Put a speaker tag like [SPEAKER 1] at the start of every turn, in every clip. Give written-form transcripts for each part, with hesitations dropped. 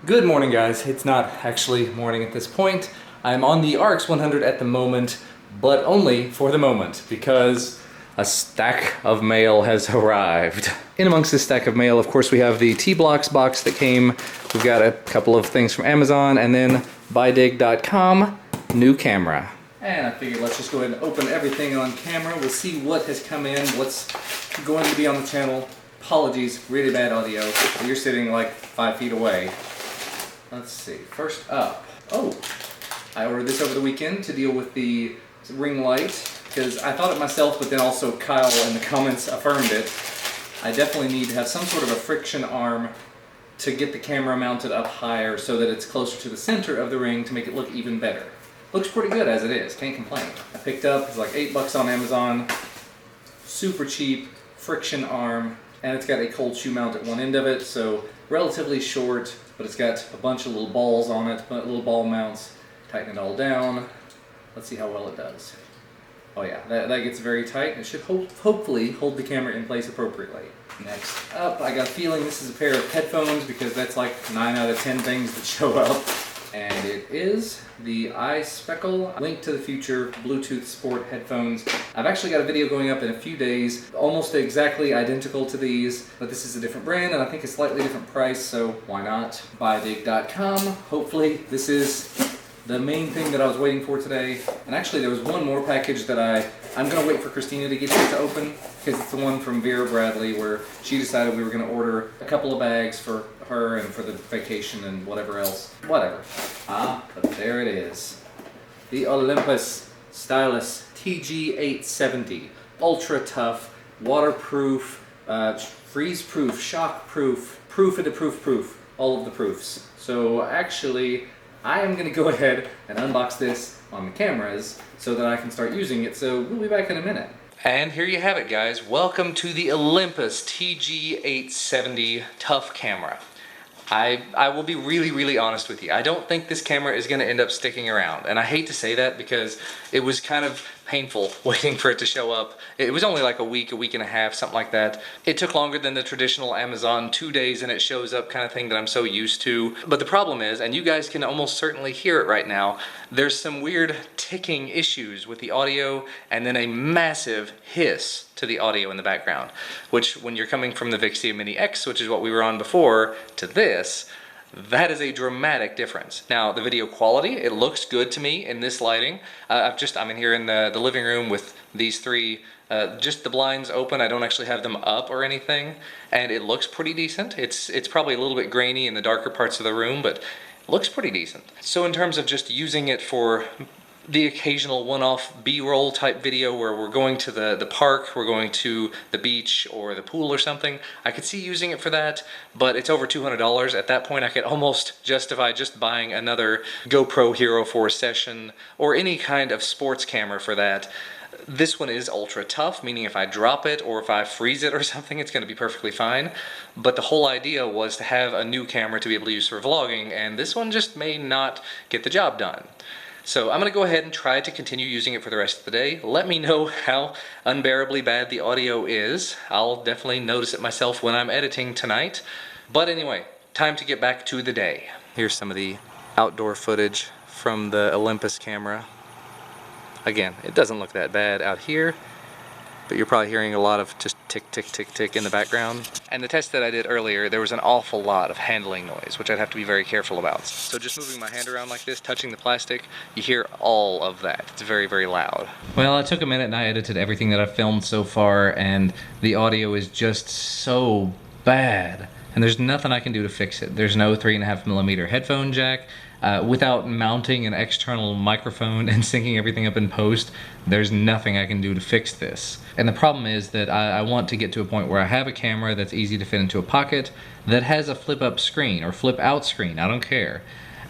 [SPEAKER 1] Good morning, guys. It's not actually morning at this point. I'm on the RX100 at the moment, but only for the moment, because a stack of mail has arrived. In amongst this stack of mail, of course, we have the T-Blocks box that came. We've got a couple of things from Amazon, and then buydig.com, new camera. And I figured let's just go ahead and open everything on camera. We'll see what has come in, what's going to be on the channel. Apologies, really bad audio. You're sitting like 5 feet away. Let's see, first up, I ordered this over the weekend to deal with the ring light, because I thought it myself, but then also Kyle in the comments affirmed it. I definitely need to have some sort of a friction arm to get the camera mounted up higher so that it's closer to the center of the ring to make it look even better. Looks pretty good as it is, can't complain. I picked up, it's like $8 on Amazon, super cheap, friction arm, and it's got a cold shoe mount at one end of it, so relatively short, but it's got a bunch of little balls on it, little ball mounts. Tighten it all down. Let's see how well it does. Oh yeah, that gets very tight. It should hopefully hold the camera in place appropriately. Next up, I got a feeling this is a pair of headphones because that's like 9 out of 10 things that show up. And it is the Popsicle Link to the Future Bluetooth Sport headphones. I've actually got a video going up in a few days, almost exactly identical to these, but this is a different brand and I think a slightly different price, so why not? Buydig.com. Hopefully this is the main thing that I was waiting for today. And actually there was one more package that I'm gonna wait for Christina to get here to open, because it's the one from Vera Bradley where she decided we were gonna order a couple of bags for her and for the vacation and whatever else. Whatever. But there it is. The Olympus Stylus TG-870. Ultra tough, waterproof, freeze-proof, shock-proof, proof. All of the proofs. So actually, I am going to go ahead and unbox this on the cameras so that I can start using it, so we'll be back in a minute. And here you have it, guys. Welcome to the Olympus TG-870 Tough Camera. I will be really honest with you. I don't think this camera is going to end up sticking around, and I hate to say that because it was kind of painful waiting for it to show up. It was only like a week and a half, something like that. It took longer than the traditional Amazon 2 days and it shows up kind of thing that I'm so used to. But the problem is, and you guys can almost certainly hear it right now, there's some weird ticking issues with the audio and then a massive hiss to the audio in the background, which when you're coming from the Vixia Mini X, which is what we were on before, to this, that is a dramatic difference. Now, the video quality, it looks good to me in this lighting. I'm in here in the living room with these three, just the blinds open. I don't actually have them up or anything, and it looks pretty decent. It's probably a little bit grainy in the darker parts of the room, but it looks pretty decent. So in terms of just using it for the occasional one-off B-roll type video where we're going to the park, we're going to the beach or the pool or something, I could see using it for that, but it's over $200. At that point I could almost justify just buying another GoPro Hero 4 Session or any kind of sports camera for that. This one is ultra tough, meaning if I drop it or if I freeze it or something, it's going to be perfectly fine. But the whole idea was to have a new camera to be able to use for vlogging, and this one just may not get the job done. So I'm going to go ahead and try to continue using it for the rest of the day. Let me know how unbearably bad the audio is. I'll definitely notice it myself when I'm editing tonight. But anyway, time to get back to the day. Here's some of the outdoor footage from the Olympus camera. Again, it doesn't look that bad out here, but you're probably hearing a lot of just tick, tick, tick, tick in the background. And the test that I did earlier, there was an awful lot of handling noise, which I'd have to be very careful about. So just moving my hand around like this, touching the plastic, you hear all of that. It's very loud. Well, it took a minute and I edited everything that I've filmed so far, and the audio is just so bad. And there's nothing I can do to fix it. There's no 3.5mm headphone jack. Without mounting an external microphone and syncing everything up in post, there's nothing I can do to fix this. And the problem is that I want to get to a point where I have a camera that's easy to fit into a pocket, that has a flip-up screen or flip-out screen, I don't care,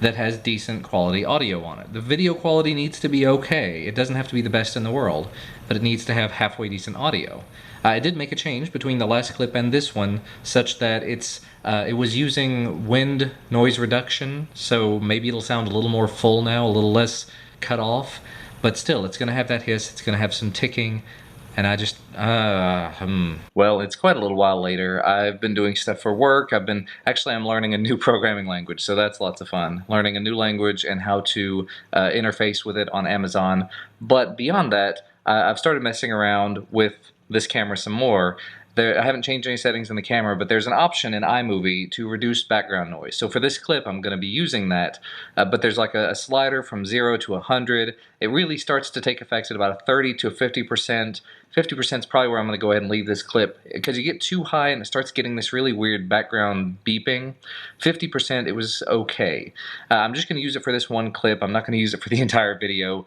[SPEAKER 1] that has decent quality audio on it. The video quality needs to be okay. It doesn't have to be the best in the world, but it needs to have halfway decent audio. I did make a change between the last clip and this one such that it was using wind noise reduction, so maybe it'll sound a little more full now, a little less cut off, but still it's going to have that hiss, it's going to have some ticking, And I just, Well, it's quite a little while later. I've been doing stuff for work. I'm learning a new programming language, so that's lots of fun. Learning a new language and how to interface with it on Amazon. But beyond that, I've started messing around with this camera some more. I haven't changed any settings in the camera, but there's an option in iMovie to reduce background noise. So for this clip, I'm going to be using that, but there's like a slider from 0 to 100. It really starts to take effect at about a 30 to 50%. 50% is probably where I'm going to go ahead and leave this clip, because you get too high and it starts getting this really weird background beeping. 50%, it was okay. I'm just going to use it for this one clip. I'm not going to use it for the entire video.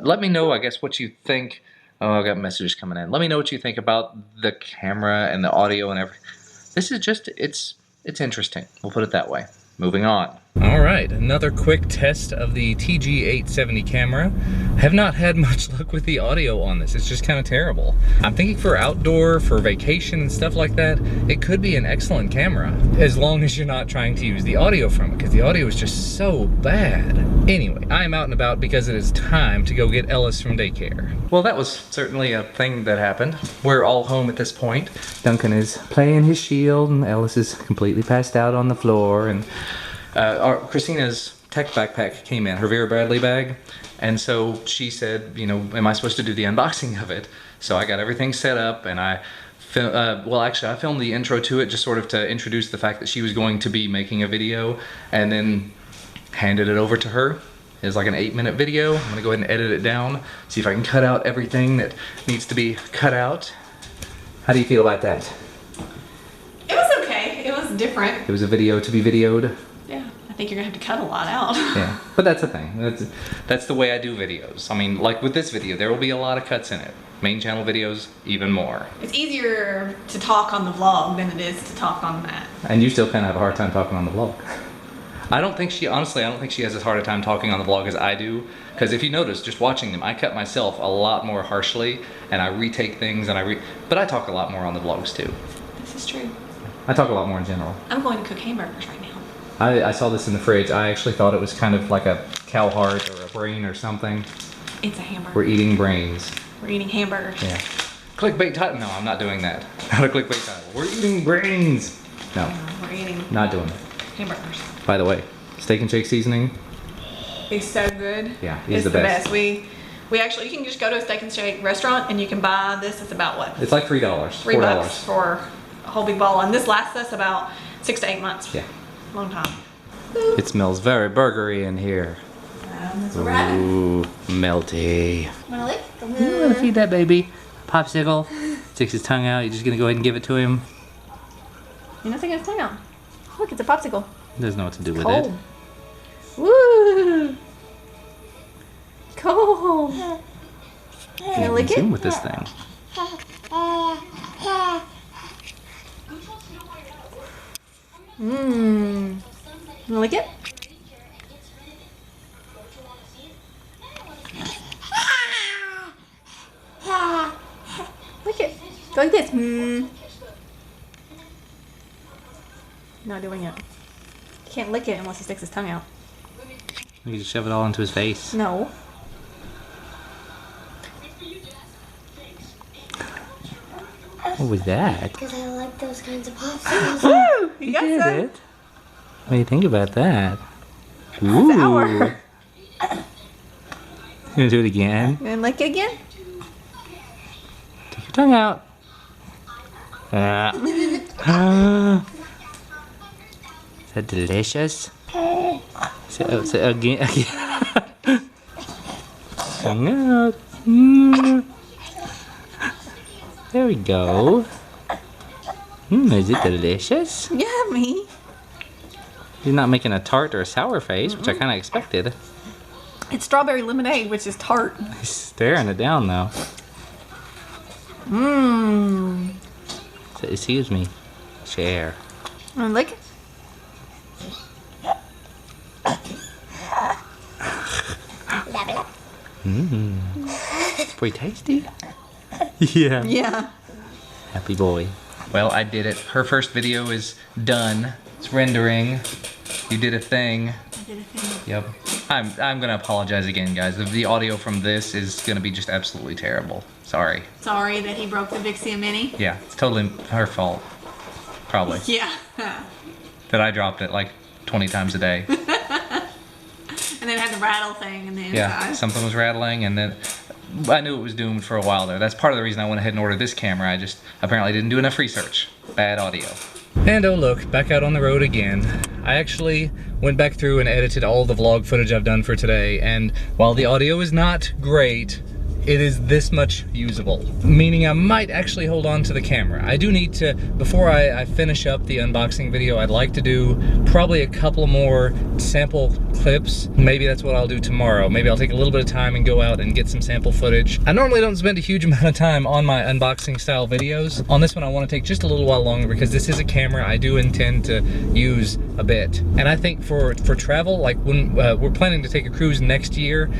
[SPEAKER 1] Let me know, I guess, what you think. Oh, I got messages coming in. Let me know what you think about the camera and the audio and everything. This is just, it's interesting. We'll put it that way. Moving on. All right, another quick test of the TG-870 camera. I have not had much luck with the audio on this. It's just kind of terrible. I'm thinking for outdoor, for vacation and stuff like that, it could be an excellent camera, as long as you're not trying to use the audio from it, because the audio is just so bad. Anyway, I am out and about because it is time to go get Ellis from daycare. Well, that was certainly a thing that happened. We're all home at this point. Duncan is playing his shield, and Ellis is completely passed out on the floor, and Christina's tech backpack came in, her Vera Bradley bag, and so she said, you know, am I supposed to do the unboxing of it? So I got everything set up, and I filmed the intro to it just sort of to introduce the fact that she was going to be making a video, and then handed it over to her. It's like an 8-minute video. I'm gonna go ahead and edit it down, see if I can cut out everything that needs to be cut out. How do you feel about that?
[SPEAKER 2] It was okay. It was different.
[SPEAKER 1] It was a video to be videoed.
[SPEAKER 2] Yeah, I think you're gonna have to cut a lot out.
[SPEAKER 1] Yeah, but that's the thing. That's the way I do videos. I mean, like with this video, there will be a lot of cuts in it. Main channel videos, even more.
[SPEAKER 2] It's easier to talk on the vlog than it is to talk on that.
[SPEAKER 1] And you still kind of have a hard time talking on the vlog. Honestly, I don't think she has as hard a time talking on the vlog as I do. Because if you notice, just watching them, I cut myself a lot more harshly, and I retake things, but I talk a lot more on the vlogs too.
[SPEAKER 2] This is true.
[SPEAKER 1] I talk a lot more in general.
[SPEAKER 2] I'm going to cook hamburgers right now.
[SPEAKER 1] I saw this in the fridge. I actually thought it was kind of like a cow heart or a brain or something.
[SPEAKER 2] It's a hamburger.
[SPEAKER 1] We're eating brains.
[SPEAKER 2] We're eating hamburgers.
[SPEAKER 1] Yeah. Clickbait title? No, I'm not doing that. Not a clickbait title. We're eating brains. No.
[SPEAKER 2] We're eating.
[SPEAKER 1] Not doing it.
[SPEAKER 2] Hamburgers.
[SPEAKER 1] By the way, Steak and Shake seasoning.
[SPEAKER 2] It's so good.
[SPEAKER 1] Yeah, it's the best.
[SPEAKER 2] We actually, you can just go to a Steak and Shake restaurant and you can buy this. It's about what?
[SPEAKER 1] It's like $3.
[SPEAKER 2] $3 for a whole big bottle, and this lasts us about 6 to 8 months.
[SPEAKER 1] Yeah.
[SPEAKER 2] Long time.
[SPEAKER 1] It smells very burgery in here.
[SPEAKER 2] That's what we're having.
[SPEAKER 1] Ooh, melty.
[SPEAKER 2] Wanna lick?
[SPEAKER 1] You wanna feed that baby? Popsicle. Sticks his tongue out. You're just gonna go ahead and give it to him?
[SPEAKER 2] You're not sticking his tongue out. Look, it's a popsicle.
[SPEAKER 1] He doesn't know what to do with
[SPEAKER 2] Cold.
[SPEAKER 1] it.
[SPEAKER 2] Woo! Cold. You gonna lick it?
[SPEAKER 1] Zoom with this thing.
[SPEAKER 2] Mmm. You wanna lick it? Lick it. Go like this. Mm. Not doing it. You can't lick it unless he sticks his tongue out.
[SPEAKER 1] You just shove it all into his face.
[SPEAKER 2] No.
[SPEAKER 1] What was that?
[SPEAKER 3] Because I like those kinds of popsicles.
[SPEAKER 2] Woo! You got
[SPEAKER 1] did
[SPEAKER 2] some.
[SPEAKER 1] it. What do you think about that?
[SPEAKER 2] Ooh. Sour.
[SPEAKER 1] You gonna do it again?
[SPEAKER 2] You gonna lick it again?
[SPEAKER 1] Take your tongue out. Is that delicious? So again. Tongue out. There we go. Is it delicious?
[SPEAKER 2] Yummy.
[SPEAKER 1] He's not making a tart or a sour face, which I kind of expected.
[SPEAKER 2] It's strawberry lemonade, which is tart.
[SPEAKER 1] He's staring it down though.
[SPEAKER 2] Mmm.
[SPEAKER 1] So, excuse me. Share.
[SPEAKER 2] Wanna lick it?
[SPEAKER 1] Mmm. It's pretty tasty. Yeah.
[SPEAKER 2] Yeah.
[SPEAKER 1] Happy boy. Well, I did it. Her first video is done. It's rendering. You did a thing.
[SPEAKER 2] I did a thing.
[SPEAKER 1] Yep. I'm gonna apologize again, guys. The audio from this is gonna be just absolutely terrible. Sorry.
[SPEAKER 2] Sorry that he broke the Vixia Mini.
[SPEAKER 1] Yeah, it's totally her fault. Probably.
[SPEAKER 2] Yeah.
[SPEAKER 1] That I dropped it like 20 times a day.
[SPEAKER 2] And then it had the rattle thing in the inside.
[SPEAKER 1] Yeah, something was rattling, and then I knew it was doomed for a while there. That's part of the reason I went ahead and ordered this camera. I just apparently didn't do enough research. Bad audio. And oh look, back out on the road again. I actually went back through and edited all the vlog footage I've done for today, and while the audio is not great, it is this much usable. Meaning I might actually hold on to the camera. I do need to, before I finish up the unboxing video, I'd like to do probably a couple more sample clips. Maybe that's what I'll do tomorrow. Maybe I'll take a little bit of time and go out and get some sample footage. I normally don't spend a huge amount of time on my unboxing style videos. On this one I want to take just a little while longer because this is a camera I do intend to use a bit. And I think for travel, like when we're planning to take a cruise next year,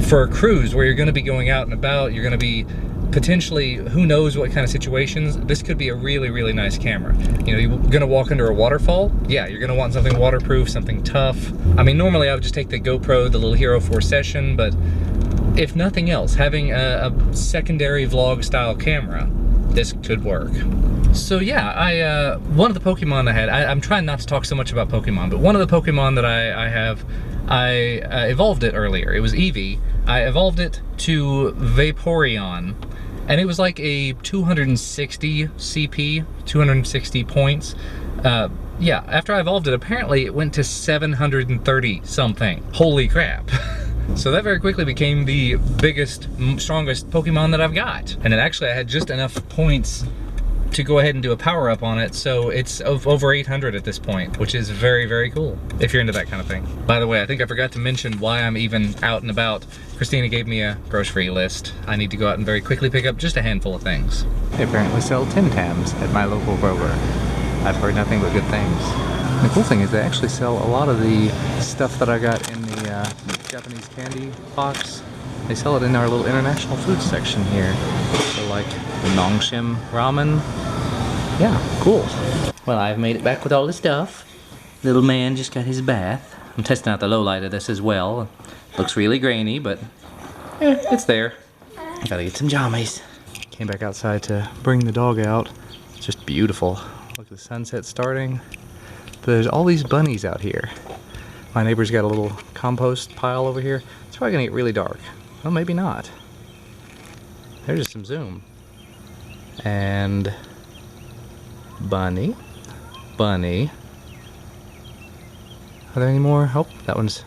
[SPEAKER 1] for a cruise where you're going to be going out and about, you're going to be potentially, who knows what kind of situations, this could be a really, really nice camera. You know, you're going to walk under a waterfall, yeah, you're going to want something waterproof, something tough. I mean, normally I would just take the GoPro, the little Hero 4 Session, but if nothing else, having a secondary vlog style camera, this could work. So yeah, one of the Pokemon I had, I'm trying not to talk so much about Pokemon, but one of the Pokemon that I have, I evolved it earlier. It was Eevee. I evolved it to Vaporeon, and it was like a 260 CP, 260 points. Yeah, after I evolved it, apparently it went to 730 something. Holy crap. So that very quickly became the biggest, strongest Pokemon that I've got. And then actually I had just enough points to go ahead and do a power up on it, so it's over 800 at this point, which is very, very cool, if you're into that kind of thing. By the way, I think I forgot to mention why I'm even out and about. Christina gave me a grocery list. I need to go out and very quickly pick up just a handful of things. They apparently sell Tim Tams at my local Kroger. I've heard nothing but good things. The cool thing is they actually sell a lot of the stuff that I got in the Japanese candy box. They sell it in our little international food section here. So like the Nongshim ramen. Yeah, cool. Well, I've made it back with all the stuff. Little man just got his bath. I'm testing out the low light of this as well. Looks really grainy, but it's there. I gotta get some jammies. Came back outside to bring the dog out. It's just beautiful. Look at the sunset starting. There's all these bunnies out here. My neighbor's got a little compost pile over here. It's probably gonna get really dark. Well, maybe not. There's just some zoom. And bunny. Are there any more? Oh, that one's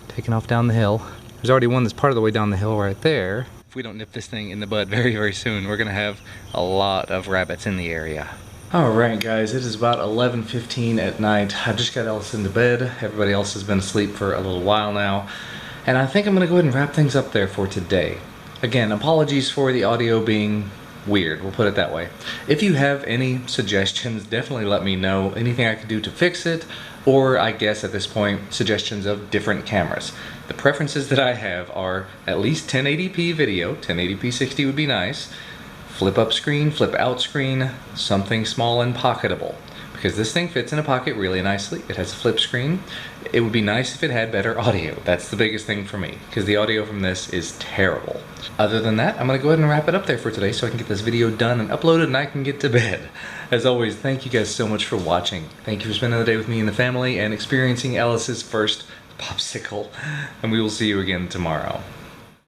[SPEAKER 1] taking off down the hill. There's already one that's part of the way down the hill right there. If we don't nip this thing in the bud very, very soon, we're gonna have a lot of rabbits in the area. Alright guys, it is about 11:15 at night. I just got Ellison to bed. Everybody else has been asleep for a little while now. And I think I'm gonna go ahead and wrap things up there for today. Again, apologies for the audio being weird, we'll put it that way. If you have any suggestions, definitely let me know. Anything I could do to fix it, or I guess at this point, suggestions of different cameras. The preferences that I have are at least 1080p video, 1080p 60 would be nice, flip up screen, flip out screen, something small and pocketable. Because this thing fits in a pocket really nicely. It has a flip screen. It would be nice if it had better audio. That's the biggest thing for me, because the audio from this is terrible. Other than that, I'm gonna go ahead and wrap it up there for today so I can get this video done and uploaded and I can get to bed. As always, thank you guys so much for watching. Thank you for spending the day with me and the family and experiencing Alice's first popsicle. And we will see you again tomorrow.